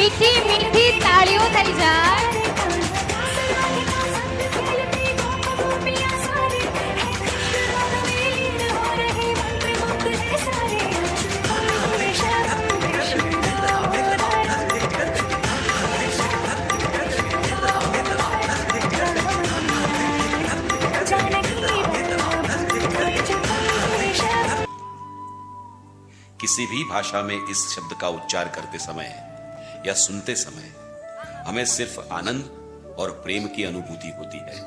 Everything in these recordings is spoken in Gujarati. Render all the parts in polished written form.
મીઠી મીઠી તાળીઓ થઈ જાય. किसी भी भाषा में इस शब्द का उच्चार करते समय या सुनते समय हमें सिर्फ आनंद और प्रेम की अनुभूति होती है.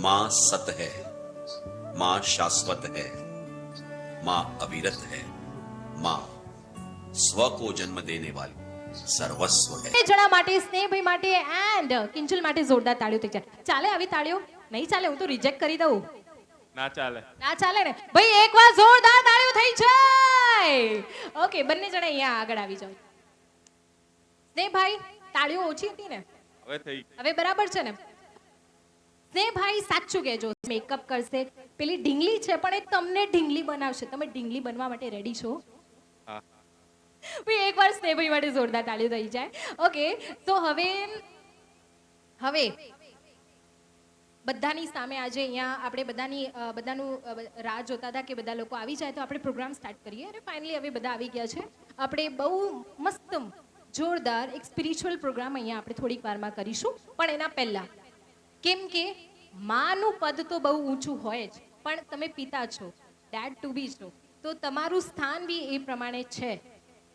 मां सत है, मां शाश्वत है, मां अविरत है, मां स्व को जन्म देने वाली सर्वस्व है. એ જણા માટે, સ્નેહભાઈ માટે એન્ડ કિંજલ માટે જોરદાર તાળીઓ થઈ જાય. ચાલે આવી તાળીઓ? નહીં ચાલે, હું તો રિજેક્ટ કરી દઉં. ના ચાલે. ના ચાલે ને ભાઈ, એકવાર જોરદાર તાળીઓ થઈ જાય. ઓકે, બંને જણા અહીંયા આગળ આવી જાઓ. સ્નેહભાઈ, તાળીઓ ઓછી હતી ને? હવે થઈ. હવે બરાબર છે ને? સ્નેહભાઈ સાચું કહેજો, મેકઅપ કરશે, પેલી ઢીંગલી છે પણ એ તમને ઢીંગલી બનાવશે. તમે ઢીંગલી બનવા માટે રેડી છો? હા. ભાઈ એકવાર સ્નેહભાઈ માટે જોરદાર તાળીઓ થઈ જાય. ઓકે, તો હવે બધાની સામે આજે અહીંયા આપણે બધાનું રાહ જોતા હતા કે બધા લોકો આવી જાય તો આપણે પ્રોગ્રામ સ્ટાર્ટ કરીએ. અને ફાઇનલી હવે બધા આવી ગયા છે. આપણે બહુ મસ્ત જોરદાર એક સ્પિરિચ્યુઅલ પ્રોગ્રામ અહીંયા આપણે થોડીક વારમાં કરીશું. પણ એના પહેલા, કેમ કે માનું પદ તો બહુ ઊંચું હોય જ, પણ તમે પિતા છો, ડેડ ટુ બી છો, તો તમારું સ્થાન બી એ પ્રમાણે છે.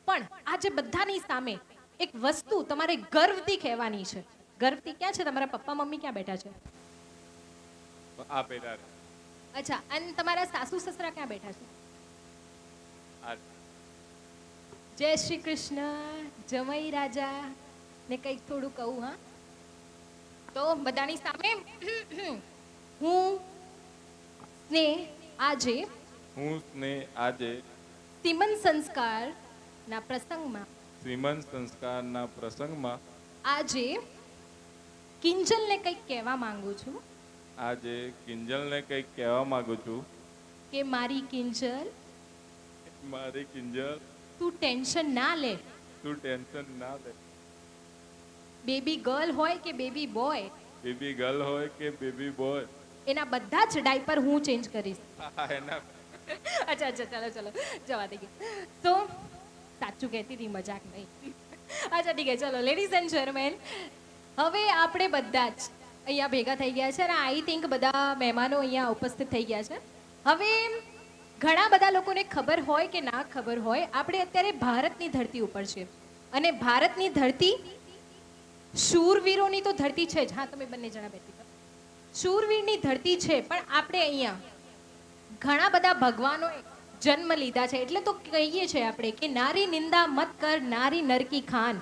પણ આજે બધાની સામે એક વસ્તુ તમારે ગર્વથી કહેવાની છે. ગર્વથી ક્યાં છે? તમારા પપ્પા મમ્મી ક્યાં બેઠા છે? આ પેલા. અચ્છા, અને તમારા સાસુ સસરા ક્યાં બેઠા છે? જય શ્રી કૃષ્ણ, જમઈ રાજા ને કંઈક થોડું કહું. હા, તો બધાની સામે હું આજે સીમન સંસ્કારના પ્રસંગમાં આજે કિંજલને કંઈક કહેવા માંગુ છું. કે મારી કિંજલ, તું ટેન્શન ના લે. બેબી ગર્લ હોય કે બેબી બોય, એના બધા જ ડાયપર હું ચેન્જ કરીશ. અચ્છા, ચાલો જવા દઈએ. તો સાચું કહેતી હતી, મજાક નહીં. અચ્છા ઠીક છે, ચલો લેડીઝ એન્ડ જેન્ટલમેન, હવે આપણે બધા જ અહીંયા ભેગા થઈ ગયા છે અને આઈ થિંક બધા મહેમાનો અહીંયા ઉપસ્થિત થઈ ગયા છે. હવે ઘણા બધા લોકોને ખબર હોય કે ના ખબર હોય, આપણે અત્યારે ભારતની ધરતી ઉપર છે અને ભારતની ધરતી શૂરવીરોની તો ધરતી છે જ. હા, તમે બંને જણા બેઠી છો, શૂરવીરની ધરતી છે. પણ આપણે અહીંયા ઘણા બધા ભગવાનોએ જન્મ લીધા છે. એટલે તો કહીએ છીએ આપણે કે નારી નિંદા મત કર, નારી નરકી ખાન,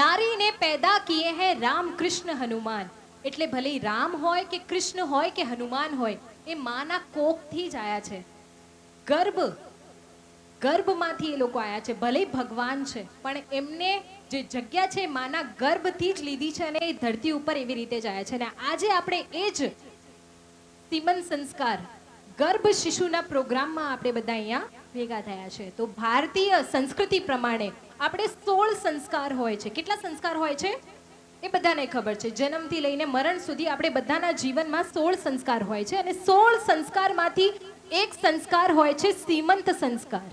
નારીને પેદા કિએ હે રામ કૃષ્ણ હનુમાન. એટલે ભલે રામ હોય કે કૃષ્ણ હોય કે હનુમાન હોય, એ માના કોખથી જ આયા છે. ગર્ભમાંથી એ લોકો આયા છે. ભલે ભગવાન છે પણ એમને જે જગ્યા છે માના ગર્ભથી જ લીધી છે અને એ ધરતી ઉપર એવી રીતે જ આયા છે. અને આજે આપણે એ જ સીમન સંસ્કાર ગર્ભ શિશુના પ્રોગ્રામમાં આપણે બધા અહીંયા ભેગા થયા છે. તો ભારતીય સંસ્કૃતિ પ્રમાણે આપણે 16 સંસ્કાર હોય છે. કેટલા સંસ્કાર હોય છે એ બધાને ખબર છે. જન્મથી લઈને મરણ સુધી આપણે બધાના જીવનમાં 16 સંસ્કાર હોય છે. અને 16 સંસ્કારમાંથી એક સંસ્કાર હોય છે સીમંત સંસ્કાર.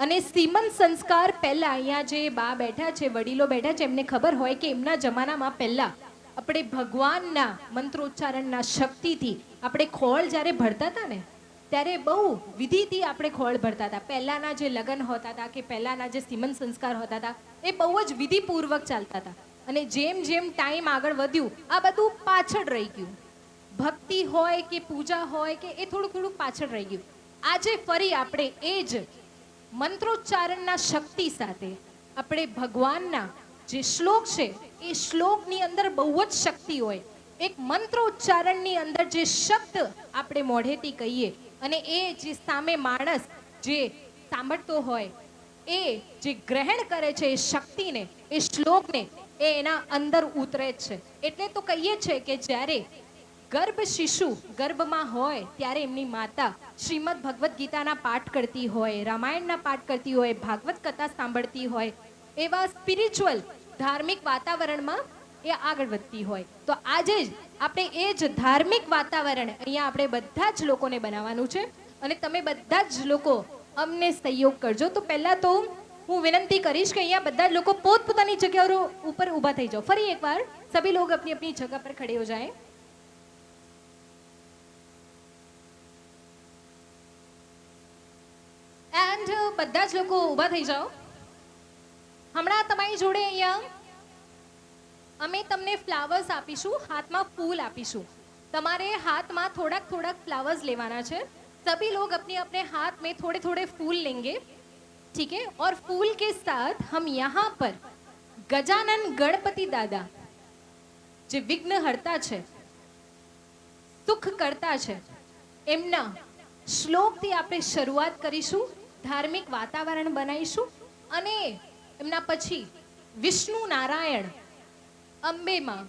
અને સીમંત સંસ્કાર પહેલા અહીંયા જે બા બેઠા છે, વડીલો બેઠા છે, એમને ખબર હોય કે એમના જમાનામાં પહેલા આપણે ભગવાનના મંત્રોચ્ચારણના શક્તિથી આપણે ખોળ જ્યારે ભરતા હતા ને, ત્યારે બહુ વિધિથી આપણે ખોળ ભરતા હતા. પહેલાના જે લગ્ન હોતા હતા કે પહેલાના જે સીમંત સંસ્કાર હોતા હતા એ બહુ જ વિધિપૂર્વક ચાલતા હતા. અને જેમ જેમ ટાઈમ આગળ વધ્યું આ બધું પાછળ રહી ગયું. ભક્તિ હોય કે પૂજા હોય કે એ થોડુંક પાછળ રહી ગયું. આજે ફરી આપણે એ જ મંત્રોચ્ચારણના શક્તિ સાથે આપણે ભગવાનના જે શ્લોક છે એ શ્લોકની અંદર બહુ જ શક્તિ હોય. એક મંત્રોચ્ચારણની અંદર જે શબ્દ આપણે મોઢેથી કહીએ અને એ જે સામે માણસ જે સાંભળતો હોય એ જે ગ્રહણ કરે છે એ શક્તિને, એ શ્લોકને, એ એના અંદર ઉતરે જ છે. એટલે તો કહીએ છે કે જ્યારે ગર્ભ શિશુ ગર્ભમાં હોય ત્યારે એમની માતા શ્રીમદ ભગવદ્ ગીતાના પાઠ કરતી હોય, રામાયણના પાઠ કરતી હોય, ભાગવત કથા સાંભળતી હોય, એવા સ્પિરિચ્યુઅલ ધાર્મિક વાતાવરણમાં એ આગળ વધતી હોય. તો આજે જ આપણે એ જ ધાર્મિક વાતાવરણ અહીંયા આપણે બધા જ લોકોને બનાવવાનું છે અને તમે બધા જ લોકો અમને સહયોગ કરજો. તો પહેલા તો હું વિનંતી કરીશ કે અહીંયા બધા જ લોકો પોતપોતાની જગ્યાઓ ઉપર ઊભા થઈ જાઓ. ફરી એકવાર સભી લોગ अपनी अपनी जगह पर खड़े हो जाएं. એન્ડ બધા જ લોકો ઊભા થઈ જાઓ. હમણાં તમારી જોડે અહીંયા અમે તમને ફ્લાવર્સ આપીશું, હાથમાં ફૂલ આપીશું. તમારે હાથમાં થોડાક થોડાક फ्लावर्स लेवाना है. सभी लोग अपने अपने हाथ में थोड़े थोड़े फूल लेंगे, ठीक है. और फूल के साथ हम यहाँ पर गजानन गणपति दादा જે વિઘ્નહર્તા છે, સુખ કરતા છે, એમના શ્લોકથી આપણે શરૂઆત કરીશું. ધાર્મિક વાતાવરણ બનાવીશું અને એમના પછી વિષ્ણુ નારાયણ, અંબેમાં,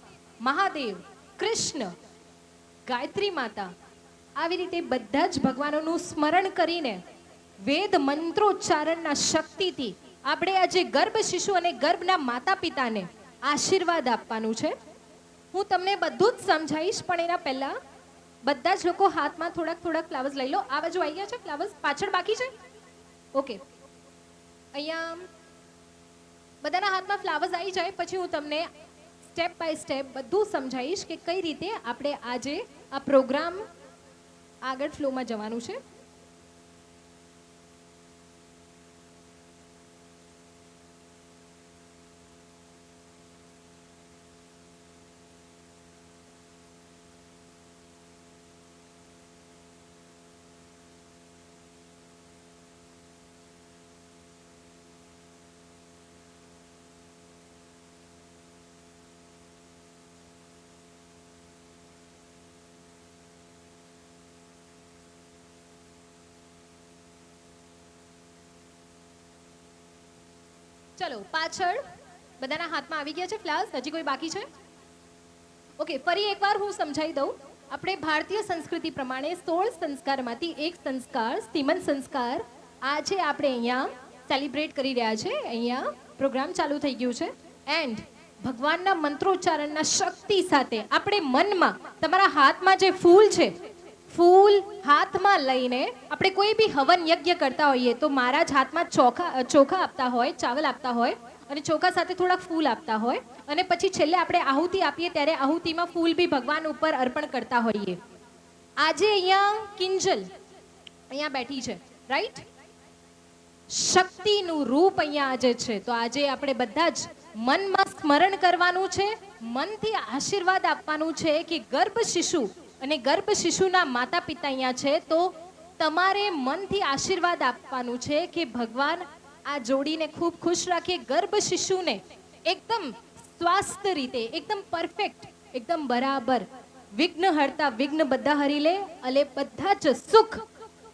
મહાદેવ, કૃષ્ણ, ગાયત્રી માતા, આવી રીતે બધા જ ભગવાનોનું સ્મરણ કરીને વેદ મંત્રોચ્ચારણના શક્તિથી આપણે આજે ગર્ભ શિશુ અને ગર્ભના માતા પિતાને આશીર્વાદ આપવાનું છે. હું તમને બધું જ સમજાવીશ, પણ એના પહેલા બધા જ લોકો હાથમાં થોડાક થોડાક ફ્લાવર્સ લઈ લો. આ બાજુ આવી ગયા છે ફ્લાવર્સ? પાછળ બાકી છે? ઓકે, અહીંયા બધાના હાથમાં ફ્લાવર્સ આવી જાય પછી હું તમને સ્ટેપ બાય સ્ટેપ બધું સમજાવીશ કે કઈ રીતે આપણે આજે આ પ્રોગ્રામ આગળ ફ્લોમાં જવાનું છે. ચલો, પાછળ બધાના હાથમાં આવી ગયા છે ફ્લાવર્સ? હજી કોઈ બાકી છે? ઓકે, ફરી એકવાર હું સમજાવી દઉં. આપણે ભારતીય સંસ્કૃતિ પ્રમાણે 16 સંસ્કારમાંથી એક સંસ્કાર સ્તિમન સંસ્કાર આજે આપણે અહીંયા સેલિબ્રેટ કરી રહ્યા છે. અહીંયા પ્રોગ્રામ ચાલુ થઈ ગયું છે એન્ડ ભગવાનના મંત્રોચ્ચારણના શક્તિ સાથે આપણે મનમાં તમારા હાથમાં જે ફૂલ છે, ફૂલ હાથમાં લઈને આપણે કોઈ બી હવન યજ્ઞ કરતા હોઈએ તો મારા જ હાથમાં ચોખા આપતા હોય, ચાવલ આપતા હોય અને ચોખા સાથે થોડાક ફૂલ આપતા હોય અને પછી છેલ્લે આપણે આહુતિ આપીએ ત્યારે આહુતિમાં ફૂલ બી ભગવાન ઉપર અર્પણ કરતા હોઈએ. આજે અહીંયા કિંજલ અહીંયા બેઠી છે, રાઈટ? શક્તિનું રૂપ અહીંયા આજે છે. તો આજે આપણે બધા જ મનમાં સ્મરણ કરવાનું છે, મનથી આશીર્વાદ આપવાનું છે કે ગર્ભ શિશુ અને ગર્ભ શિશુના માતા પિતા અહીંયા છે. તો તમારે મનથી આશીર્વાદ આપવાનું છે કે ભગવાન આ જોડીને ખૂબ ખુશ રાખે, ગર્ભ શિશુને એકદમ સ્વાસ્થ્ય રીતે એકદમ પરફેક્ટ, એકદમ બરાબર વિઘ્ન હરતા વિઘ્ન બધા હરી લે અને બધા જ સુખ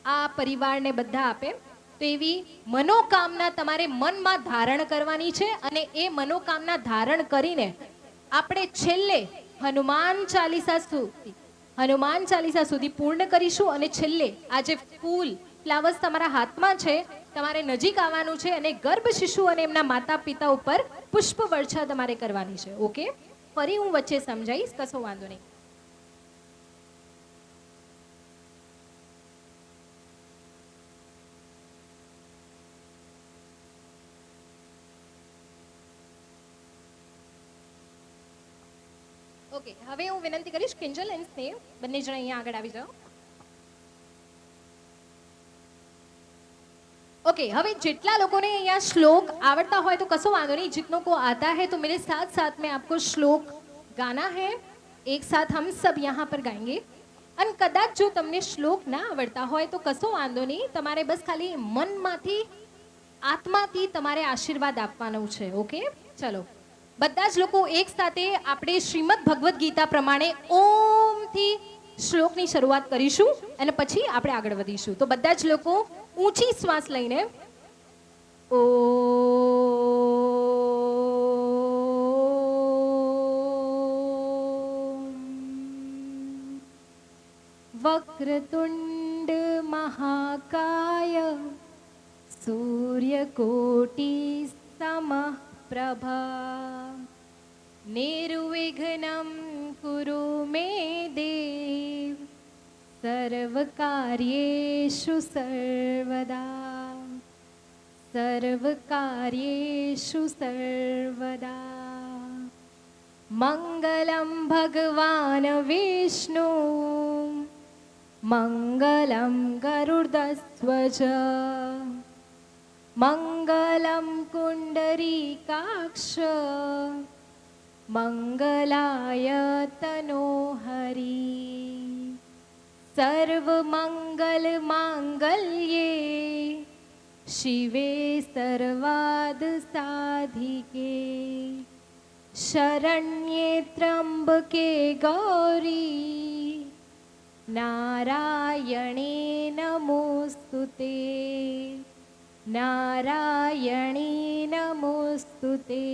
આ પરિવારને બધા આપે. તો એવી મનોકામના તમારે મનમાં ધારણ કરવાની છે અને એ મનોકામના ધારણ કરીને આપણે છેલ્લે હનુમાન ચાલીસા સુધી પૂર્ણ કરીશું અને છેલ્લે આ જે ફૂલ ફ્લાવર્સ તમારા હાથમાં છે તમારે નજીક આવવાનું છે અને ગર્ભ શિશુ અને એમના માતા પિતા ઉપર પુષ્પ વર્ષા તમારે કરવાની છે. ઓકે, ફરી હું વચ્ચે સમજાવીશ, કશો વાંધો નહીં. ઓકે, હવે હું વિનંતી કરીશ કિંજલ એન્ડ સ્નેહ બંને જણા અહીંયા આગળ આવી જાઓ. ओके, હવે જેટલા લોકોને અહીંયા શ્લોક આવડતા હોય તો કશો વાંધો નહીં. जितनों को आता है तो मेरे साथ साथ में आपको श्लोक गाना है. एक साथ हम सब यहाँ पर गाएंगे. અને કદાચ જો તમને શ્લોક ના આવડતા હોય તો કશો વાંધો નહીં, તમારે બસ ખાલી મનમાંથી આત્માથી તમારે આશીર્વાદ આપવાનો છે. ઓકે, ચલો બધા જ લોકો એક સાથે આપણે શ્રીમદ ભગવદ્ ગીતા પ્રમાણે ઓમથી શ્લોકની શરૂઆત કરીશું અને પછી આપણે આગળ વધીશું. તો બધા જ લોકો ઊંચી શ્વાસ લઈને वक्रतुंड महाकाय सूर्यकोटि સમઃ પ્રભા નિર્વિઘ્नं કુરુ મે દેવ સર્વકાર્યેષુ સર્વદા સર્વકાર્યેષુ સર્વદા મંગલં ભગવાન વિષ્ણુ મંગલં ગરુડધ્વજ મંગલં પુંડરીકાક્ષ મંગલાય તનોહરી સર્વમંગલમાંગલ્યે શિવે સર્વાર્થસાધિકે શરણ્યે ત્ર્યંબકે ગૌરી નારાયણે નમોસ્તુતે નારાયણે નમોસ્તુતે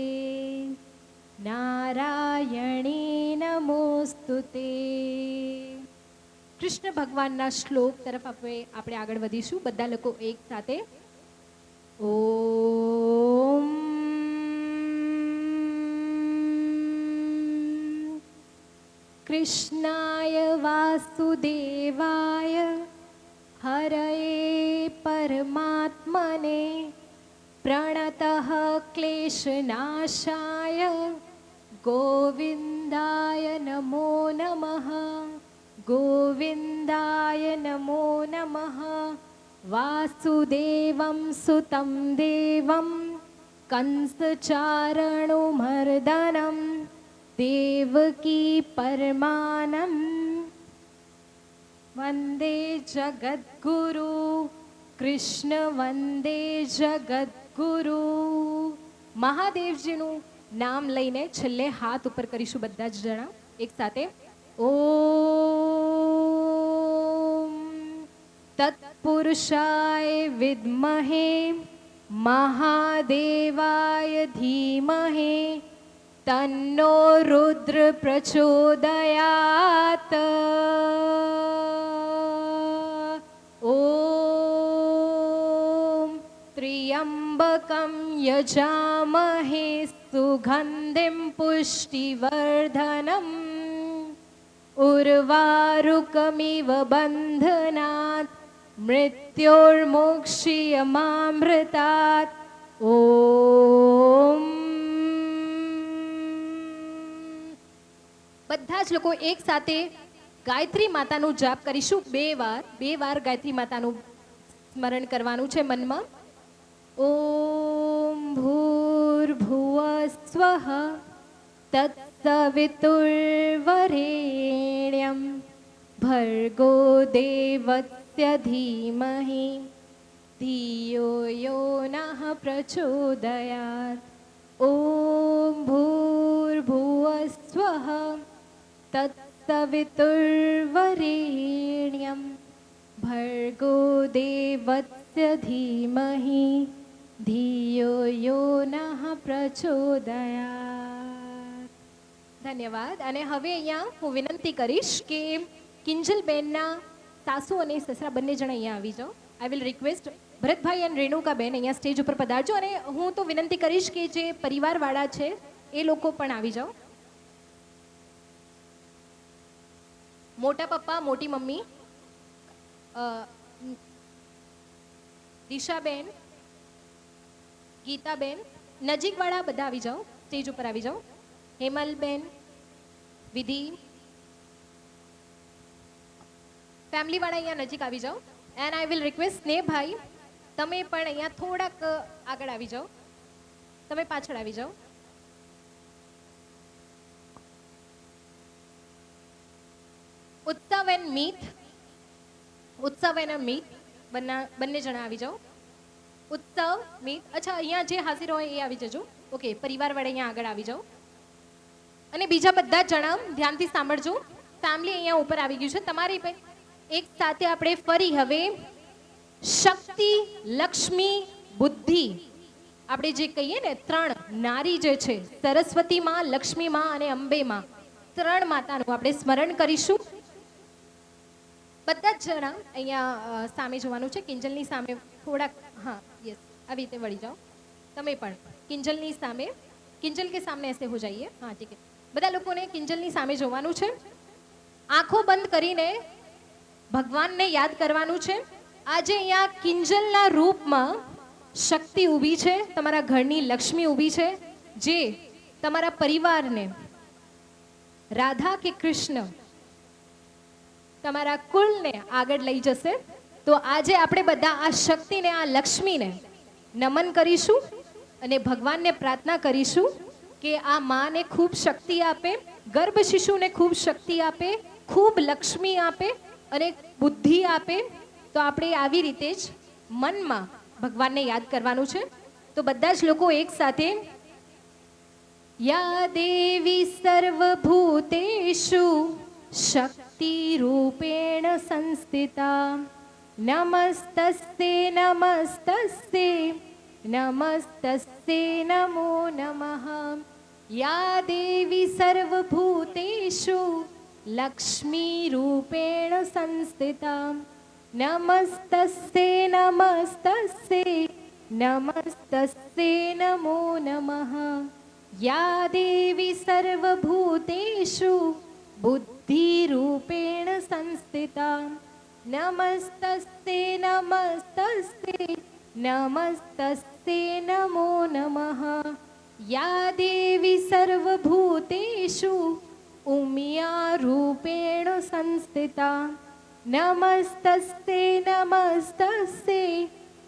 નારાયણે નમોસ્તુતે. કૃષ્ણ ભગવાનના શ્લોક તરફ આપણે આગળ વધીશું. બધા લોકો એક સાથે. ઓમ કૃષ્ણાય વાસુદેવાય હરયે પરમાત્મને પ્રણતઃ ક્લેશનાશાય ગોવિંદાય નમો નમઃ ગોવિંદાય નમો નમઃ. વાસુદેવં સુતં દેવં કંસચારણુમર્દનમ દેવકી પરમાનમ વંદે જગદ્ગુરુ કૃષ્ણ વંદે જગદ્ગુરુ. મહાદેવજીનું નામ લઈને છેલ્લે હાથ ઉપર કરીશું બધા જ જણા એક સાથે. ઓમ તત્પુરુષાય વિદ્મહે મહાદેવાય ધીમહે તન્નો રુદ્ર પ્રચોદયાત. ઓમ ત્ર્યંબકં યજામહે સુગંધિં પુષ્ટિવર્ધનમ ઉર્વારુકમિવ બંધનાત મૃત્યોર્મોક્ષ્યમામૃતાત. ઓમ. બધા જ લોકો એક સાથે ગાયત્રી માતાનું જાપ કરીશું. બે વાર ગાયત્રી માતાનું સ્મરણ કરવાનું છે મનમાં. ઓમ ભૂર્ભુવઃ સ્વઃ તત્સવિતુર્વરેણ્યં ભર્ગો દેવસ્ય ધીમહિ ધિયો યો નઃ પ્રચોદયાત. ઓમ ભૂર્ભુવઃ સ્વઃ તત્સવિતુર્વરેણ્યં ભર્ગો દેવસ્ય ધીમહિ ધિયો યો નઃ પ્રચોદયાત. ધન્યવાદ. અને હવે અહીંયા હું વિનંતી કરીશ કે કિંજલબેનના સાસુ અને સસરા બંને જણા અહીંયા આવી જાઓ. આઈ વિલ રિક્વેસ્ટ ભરતભાઈ અને રેણુકાબેન અહીંયા સ્ટેજ ઉપર પધારજો. અને હું તો વિનંતી કરીશ કે જે પરિવારવાળા છે એ લોકો પણ આવી જાઓ. મોટા પપ્પા, મોટી મમ્મી, દિશાબેન, ગીતાબેન, નજીકવાળા બધા આવી જાઓ, સ્ટેજ ઉપર આવી જાઓ. હેમલબેન, વિધિ, ફેમિલીવાળા અહીંયા નજીક આવી જાઓ. એન્ડ આઈ વિલ રિક્વેસ્ટ સ્નેહભાઈ, તમે પણ અહીંયા થોડાક આગળ આવી જાઓ. તમે પાછળ આવી જાઓ. ઉત્સવ એન્ડ મીત બંને જણા આવી જાઓ. ઉત્સવ, મીત. અચ્છા, અહીંયા જે હાજર હોય એ આવી જજો. ઓકે, પરિવારવાળા અહીંયા આગળ આવી જાઓ. અને બીજા બધા જણા ધ્યાનથી સાંભળજો. ફેમિલી અહીંયા ઉપર આવી ગયું છે. તમારી એક સાથે આપણે ફરી હવે શક્તિ, લક્ષ્મી, બુદ્ધિ, આપણે જે કહીએ ને ત્રણ નારી જે છે, સરસ્વતી માં, લક્ષ્મી માં અને અંબે માં, ત્રણ માતાનું આપણે સ્મરણ કરીશું. બધા જ જણા અહીંયા સામે જોવાનું છે. કિંજલની સામે થોડાક, હા યસ, આવી રીતે વળી જાઓ. તમે પણ કિંજલની સામે, કિંજલ કે સામને ऐसे हो जाइए. હા ઠીક છે. બધા લોકોને કિંજલની સામે જોવાનું છે. આંખો બંધ કરીને ભગવાનને યાદ કરવાનું છે. આજે અહીંયા કિંજલના રૂપમાં શક્તિ ઊભી છે, તમારા ઘરની લક્ષ્મી ઊભી છે, જે તમારા પરિવારને રાધા કે કૃષ્ણ તમારા કુળને આગળ લઈ જશે. તો આજે આપણે બધા આ શક્તિને, આ લક્ષ્મીને નમન કરીશું અને ભગવાનને પ્રાર્થના કરીશું કે આ માને ખૂબ શક્તિ આપે, ગર્ભ શિશુને ખૂબ શક્તિ આપે, ખૂબ લક્ષ્મી આપે અને બુદ્ધિ આપે. તો આપણે આવી રીતે જ મનમાં ભગવાનને યાદ કરવાનું છે. તો બધા જ લોકો એક સાથે યા દેવી સર્વભૂતેષુ શક્તિ રૂપેણ સંસ્થિતા નમસ્તસ્તે નમસ્તસ્તે નમસ્તસ્તે નમો નમઃ. યા દેવી સર્વભૂતેષુ લક્ષ્મી રૂપેણ સંસ્થિતા નમસ્તસ્તે નમસ્તસ્તે નમસ્તસ્તે નમો નમઃ. યા દેવી સર્વભૂતેષુ બુદ્ધિરૂપેણ સંસ્થિતા નમસ્તસ્તે નમસ્તસ્તે નમસ્તસ્તે નમો નમઃ. યા દેવી સર્વભૂતેષુ ઉમિયારૂપેણ સંસ્થિતા નમસ્તસ્તે નમસ્તસ્તે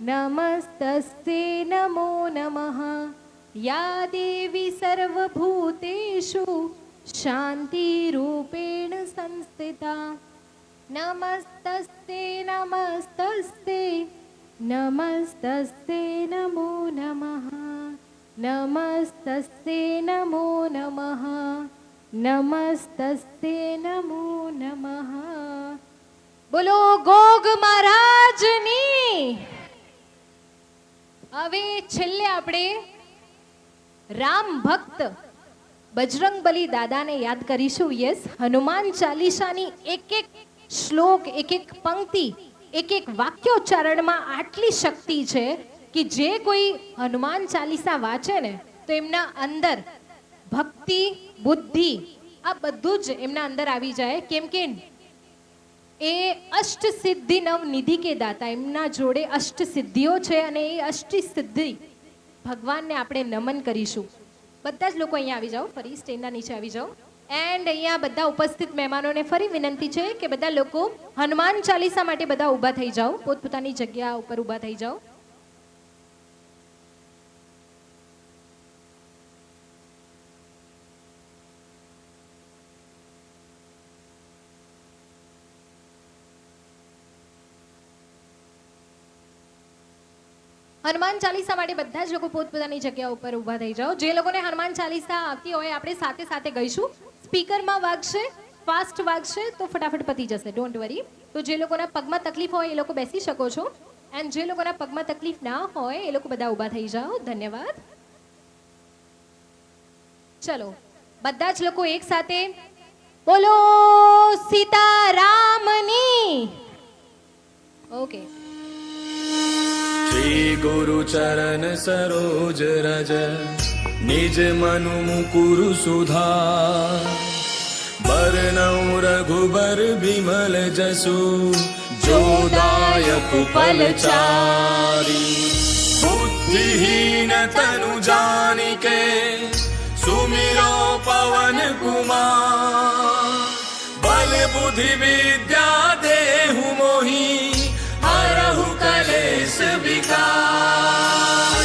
નમસ્તસ્તે નમો નમઃ. યા દેવી સર્વભૂતેષુ શાંતિરૂપેણ સંસ્થિતા નમસ્તસ્તે નમસ્તસ્તે નમસ્તસ્તે નમો નમઃ. નમસ્તસ્તે નમો નમઃ. નમસ્તસ્તે નમો નમઃ. બોલો ગોગ મહારાજની. હવે છેલ્લે આપણે રામ ભક્ત બજરંગબલી દાદાને યાદ કરીશું. યસ, હનુમાન ચાલીસાની એક એક શ્લોક, એક એક પંક્તિ, એક એક વાક્યોચ્ચારણમાં આટલી શક્તિ છે કે જે કોઈ હનુમાન ચાલીસા વાંચે ને તો એમના અંદર ભક્તિ, બુદ્ધિ આ બધું જ એમના અંદર આવી જાય. કેમ કે એ અષ્ટ સિદ્ધિ નવ નિધિ કે દાતા, એમના જોડે અષ્ટ સિદ્ધિઓ છે અને એ અષ્ટ સિદ્ધિ ભગવાનને આપણે નમન કરીશું. બધા જ લોકો અહીંયા આવી જાઓ, ફરી સ્ટેજના નીચે આવી જાઓ. એન્ડ અહીંયા બધા ઉપસ્થિત મહેમાનોને ફરી વિનંતી છે કે બધા લોકો હનુમાન ચાલીસા માટે બધા ઊભા થઈ જાઓ, પોતપોતાની જગ્યા ઉપર ઊભા થઈ જાઓ. હનુમાન ચાલીસા માટે બધા જ લોકો પોતપોતાની જગ્યા ઉપર ઊભા થઈ જાઓ. જે લોકોને હનુમાન ચાલીસા આવતી હોય આપણે સાથે સાથે ગઈશું. સ્પીકરમાં વાગશે, ફાસ્ટ વાગશે તો ફટાફટ પતી જશે, ડોન્ટ વરી. તો જે લોકોના પગમાં તકલીફ હોય એ લોકો બેસી શકો છો. એન્ડ જે લોકોના પગમાં તકલીફ ના હોય એ લોકો બધા ઊભા થઈ જાઓ. ધન્યવાદ. ચલો બધા જ લોકો એક સાથે બોલો સીતારામની. ઓકે. श्री गुरु चरण सरोज रज निज मनु मुकुरु सुधार बरनौ रघुबर बिमल जसु जो दायक फलचारी बुद्धिहीन तनु जानिके सुमिरो पवन कुमार बल बुद्धि विद्या देहु मोहि हरहु कलेश विकार।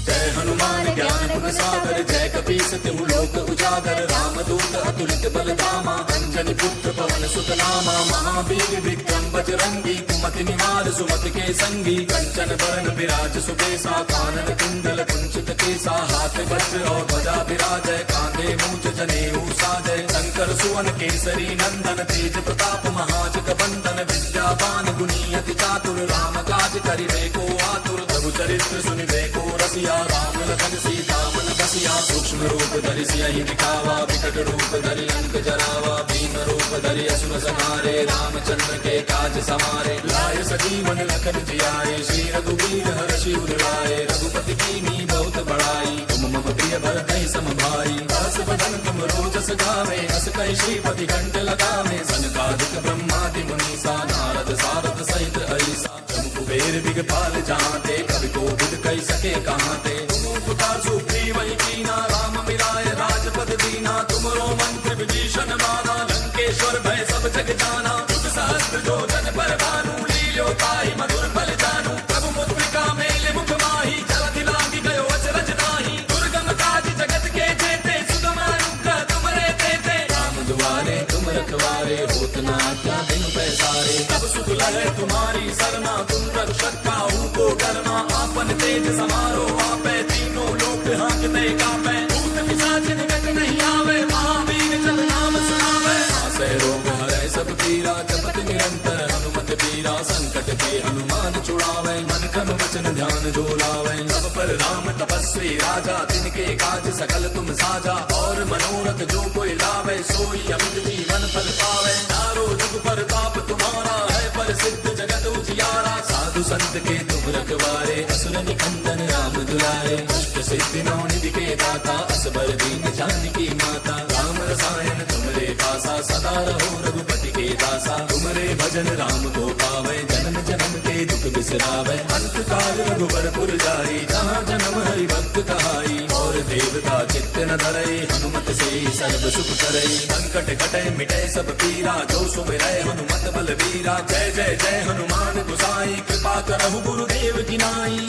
जय हनुमान ज्ञान गुण सागर जय कपीस तिहु लोक उजागर रामदूत अतुलित बलधामा अंजनी पुत्र पवन सुत नामा महावीर विक्रम बजरंगी कुमति निवार सुमति के संगी कंचन बरन विराज सुबेसा कानन कुंडल कुंचित केसा हाथ वज्र और ध्वजा विराजय कांधे मूंज जनेऊ साजय शंकर सुवन केसरी नंदन तेज प्रताप महाजग बंदन विद्यावान गुणी अति चातुर राम काज करिबे को आतुर प्रभु चरित्र सुनिबे को रसिया राम लखन सीता मन बसिया सूक्ष्म रूप धरि सियहि दिखावा विकट रूप धरि लंक जरावा भीम रूप धरि असुर संहारे रामचंद्र के काज सवारे लाय सजीवन लखन जियाए श्री रघुवीर हर्षि उर लाए रघुपति कीन्ही बहुत बड़ाई तुम मम प्रिय भरतहि सम भाई हस बदन तुम रोजस गावे हस कहि श्रीपति कंठ लगावे सनकादिक ब्रह्मादि मुनीसा नारद सारद सहित ऐसा तुम कुबेर दिगपाल जाते कवि कोविद कहि सके कहाते तुम उपकार सुग्रीव वही कीना राम मिलाए राजपद दीना तुमरो मंत्र विभीषण माना लंकेश्वर भय सब जग जाना युग सहस्त्र जो जन पर भानु लील्यो ताहि मधुर फल जानू प्रभु मुद्रिका मेले मुख माही जलधि लागी गयो अचरज नाही दुर्गम काज जगत के जेते सुगम अनुग्रह तुमरे तेते राम दुआरे तुम रखवारे होत न आज्ञा बिन पैसारे तब सुख लहै तुम्हारी सरना तुम रक्षक काहू को डरना आपन तेज समारो आपै तीनों लोक हांकते कापै भूत पिशाच निकट नहीं आवे महावीर जब नाम सुनावे आसै रोग हरै सब पीरा जपत निरंतर हनुमत पीरा संकट के हनुमान छुड़ावे मन क्रम वचन ध्यान जो लावे सब पर राम तपस्वी राजा तिनके काज सकल तुम साजा और मनोरथ जो कोई लावे सोई अमित जीवन फल पावे चारों जुग परताप तुम्हारा है प्रसिद्ध जगत उजियारा साधु संत के तुम रखवारे असुर निकंदन राम दुलारे अष्ट सिद्धि नौ निधि के दाता असबर दीन जानकी माता राम रसायन तुमरे पासा सदा रहो रघुपति के दासा तुमरे भजन राम को पावे जन्म जन्म के दुख बिसरावे अंत काल रघुबर पुर जाई जहाँ जन्म हरि भक्त कहाई और देवता चित्त न धरई हनुमत से सर्व सुख करई संकट कटे मिटे सब पीरा जो सुमिरै हनुमत बल वीरा जय जय जय हनुमान गोसाई कृपा करहु गुरुदेव की नाई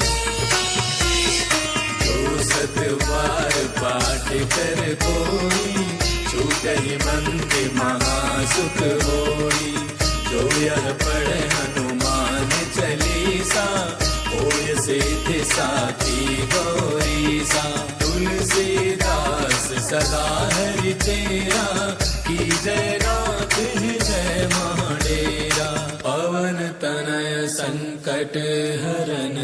जो सतवार पाठ कर कोई छूटहि मंत्र महासुख होई जो यह पढ़े हनुमान चालीसा होय सिद्धि साखी गौरीसा तुलसीदास सदा हरि चेरा की जय नाथ जय महाडेरा पवन तनय संकट हरन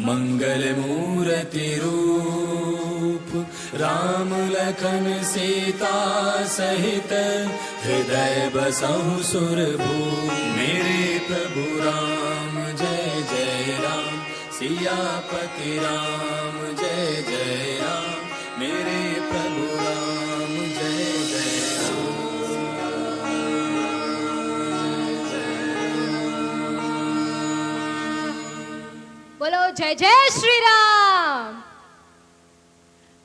मंगल मूर्ति रूप राम लखन सीता सहित हृदय बसहु सुरभूप मेरे प्रभु राम जय जय राम सियापति राम जय जय राम मेरे प्रभु राम जय जय બોલો જય જય શ્રી રામ.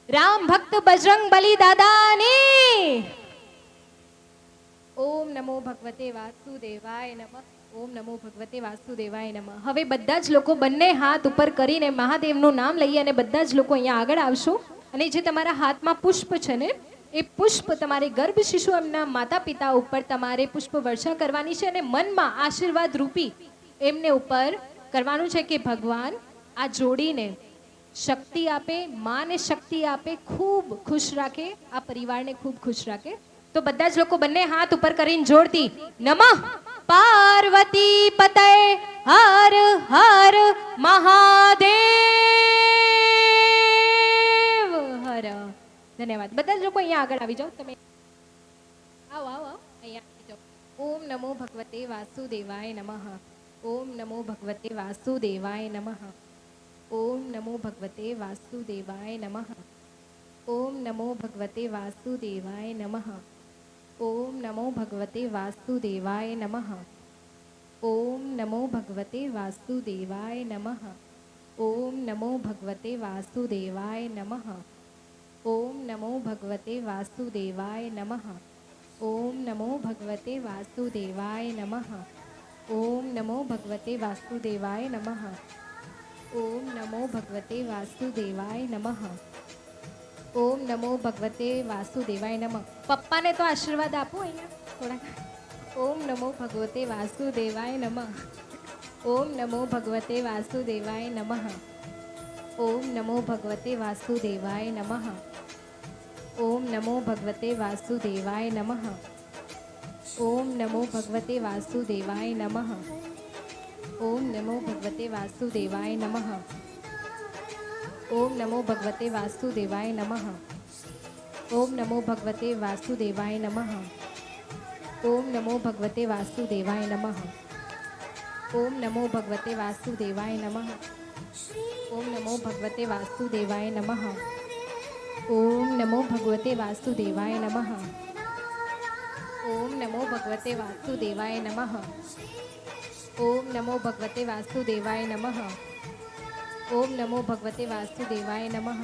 રામ ભક્ત બજરંગ બલી દાદાની. ઓમ નમો ભગવતે વાસુદેવાય નમઃ. ઓમ નમો ભગવતે વાસુદેવાય નમઃ. હવે બધા જ લોકો બંને હાથ ઉપર કરીને મહાદેવનું નામ લઈએ અને બધા જ લોકો અહીંયા આગળ આવશો અને જે તમારા હાથમાં પુષ્પ છે ને એ પુષ્પ તમારે ગર્ભ શિશુ એમના માતા પિતા ઉપર તમારે પુષ્પ વર્ષા કરવાની છે અને મનમાં આશીર્વાદ રૂપી એમને ઉપર કરવાનું છે કે ભગવાન આ જોડીને શક્તિ આપે, માને શક્તિ આપે, ખૂબ ખુશ રાખે, આ પરિવારને ખૂબ ખુશ રાખે. તો બધા જ લોકો બંને હાથ ઉપર કરીને જોડતી નમઃ પાર્વતી પતય હર હર મહાદેવ હર. ધન્યવાદ. બધા જ લોકો અહીંયા આગળ આવી જાઓ. તમે આવો આવો આવો અહીંયા આવી જાઓ. ઓમ નમો ભગવતે વાસુદેવાય નમઃ. ઓમ નમો ભગવતે વાસુદેવાય નમઃ. ઓમ નમો ભગવતે વાસુદેવાય નમઃ. ઓમ નમો ભગવતે વાસુદેવાય નમઃ. ઓમ નમો ભગવતે વાસુદેવાય નમઃ. ઓમ નમો ભગવતે વાસુદેવાય નમઃ. ઓમ નમો ભગવતે વાસુદેવાય નમઃ. ઓમ નમો ભગવતે વાસુદેવાય નમઃ. ઓમ નમો ભગવતે વાસુદેવાય નમઃ. ઓમ નમો ભગવતે વાસુદેવાય નમઃ. ઓમ નમો ભગવતે વાસુદેવાય નમઃ. ઓમ નમો ભગવતે વાસુદેવાય નમઃ. પપ્પાને તો આશીર્વાદ આપો અહીંયા થોડાક. ઓમ નમો ભગવતે વાસુદેવાય નમઃ. ઓમ નમો ભગવતે વાસુદેવાય નમઃ. ઓમ નમો ભગવતે વાસુદેવાય નમઃ. ઓમ નમો ભગવતે વાસુદેવાય નમઃ. ઓમ નમો ભગવતે વાસુદેવાય નમઃ. ઓમ નમો ભગવતે વાસુદેવાય નમઃ. ઓમ નમો ભગવતે વાસુદેવાય નમઃ. ઓમ નમો ભગવતે વાસુદેવાય નમઃ. ओम नमो भगवते वासुदेवाय नमः। ओम नमो भगवते वासुदेवाय नमः। ओम नमो भगवते वासुदेवाय नमः। ओम नमो भगवते वासुदेवाय नमः। ओम नमो भगवते वासुदेवाय नमः। ओम नमो भगवते वासुदेवाय नमः। ओम नमो भगवते वासुदेवाय नमः।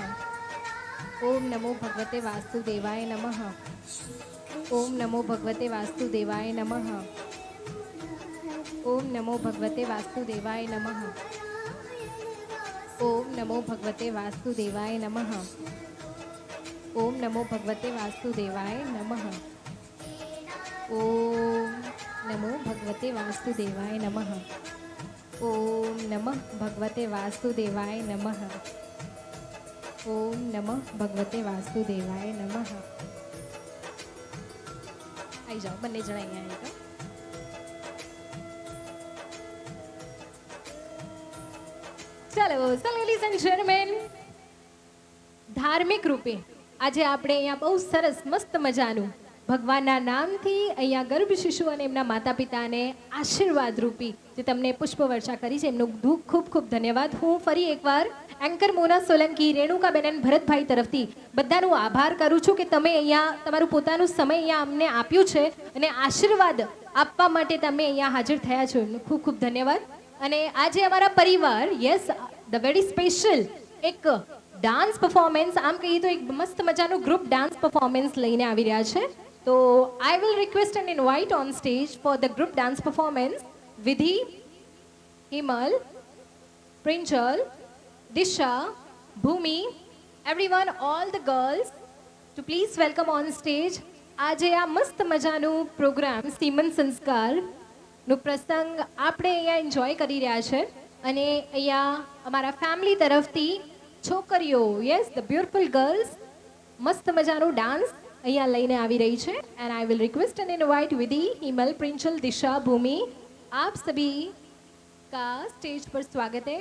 ओम नमो भगवते वासुदेवाय नमः। ओम नमो भगवते वासुदेवाय नमः। ओम नमो भगवते वासुदेवाय नमः। ओम नमो भगवते वासुदेवाय नमः। ओम नमो भगवते वासुदेवाय नमः। ओम नमो भगवते वासुदेवाय नमः। ओम नमः भगवते वासुदेवाय नमः। ओम नमः भगवते वासुदेवाय नमः। आई जाओ, बन्ने जणा અહીંયા આવી જાઓ। ચાલો લેડીઝ એન્ડ જેન્ટલમેન, ધાર્મિક રૂપે આજે આપણે અહીંયા બહુ સરસ મસ્ત મજાનું ભગવાનના નામથી અહીંયા ગર્ભ શિશુ અને એમના માતા પિતાને આશીર્વાદ રૂપી જે તમને પુષ્પવર્ષા કરી છે એમનો ખૂબ ખૂબ ધન્યવાદ। હું ફરી એકવાર એન્કર મોના સોલંકી, રેણુકાબેન અને ભરતભાઈ તરફથી બધાનો આભાર કરું છું કે તમે અહીંયા તમારું પોતાનું સમય અહીંયા અમને આપ્યું છે અને આશીર્વાદ આપવા માટે તમે અહીંયા હાજર થયા છો, એમનો ખૂબ ખૂબ ધન્યવાદ। અને આજે અમારા પરિવાર યસ ધ વેરી સ્પેશિયલ એક ડાન્સ પરફોર્મન્સ, આમ કહીએ તો એક મસ્ત મજાનું ગ્રુપ ડાન્સ પરફોર્મન્સ લઈને આવી રહ્યા છે। તો I will request and invite on stage for the group dance performance Vidhi, Himal, Prinjal, Disha, Bhoomi, everyone, all the girls too please welcome on stage. આજે આ મસ્ત મજાનું પ્રોગ્રામ સીમન સંસ્કારનું પ્રસંગ આપણે અહીંયા એન્જોય કરી રહ્યા છે અને અહીંયા અમારા ફેમિલી તરફથી છોકરીઓ યસ ધ બ્યુટીફુલ ગર્લ્સ મસ્ત મજાનું ડાન્સ અહીંયા લઈને આવી રહી છે। And I will request and invite Vidhi, Himal, Prinjal, Disha, Bhoomi, आप सभी का स्टेज पर स्वागत है।